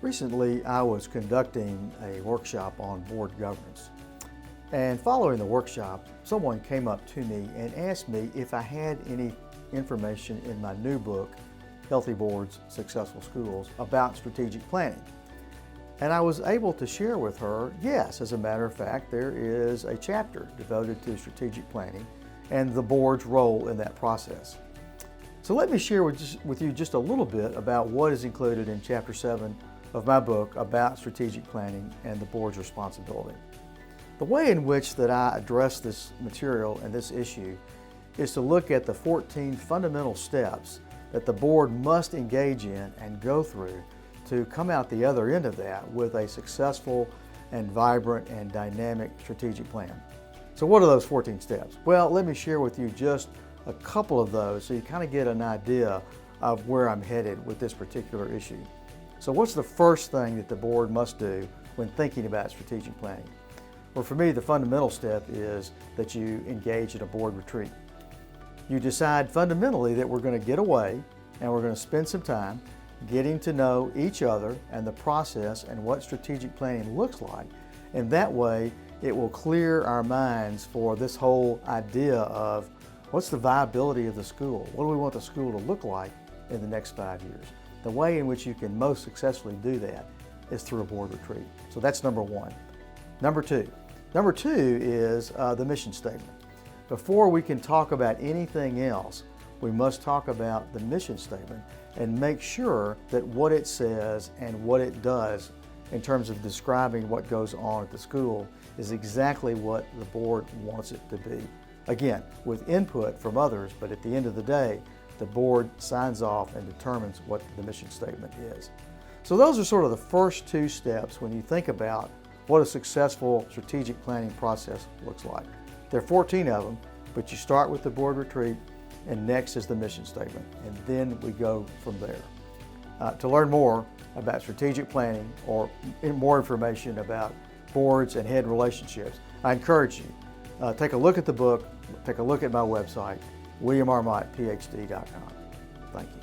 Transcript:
Recently, I was conducting a workshop on board governance. And following the workshop, someone came up to me and asked me if I had any information in my new book, Healthy Boards, Successful Schools, about strategic planning. And I was able to share with her, yes, as a matter of fact, there is a chapter devoted to strategic planning and the board's role in that process. So let me share with you just a little bit about what is included in Chapter 7 of my book about strategic planning and the board's responsibility. The way in which that I address this material and this issue is to look at the 14 fundamental steps that the board must engage in and go through to come out the other end of that with a successful and vibrant and dynamic strategic plan. So what are those 14 steps? Well, let me share with you just a couple of those so you kind of get an idea of where I'm headed with this particular issue. So what's the first thing that the board must do when thinking about strategic planning? Well, for me, the fundamental step is that you engage in a board retreat. You decide fundamentally that we're going to get away and we're going to spend some time getting to know each other and the process and what strategic planning looks like. And that way, it will clear our minds for this whole idea of what's the viability of the school? What do we want the school to look like in the next 5 years? The way in which you can most successfully do that is through a board retreat. So that's number one. Number two is the mission statement. Before we can talk about anything else, we must talk about the mission statement and make sure that what it says and what it does in terms of describing what goes on at the school is exactly what the board wants it to be. Again, with input from others, but at the end of the day, the board signs off and determines what the mission statement is. So those are sort of the first two steps when you think about what a successful strategic planning process looks like. There are 14 of them, but you start with the board retreat, and next is the mission statement, and then we go from there. To learn more about strategic planning or more information about boards and head relationships, I encourage you, take a look at the book, take a look at my website, williamrmottphd.com. Thank you.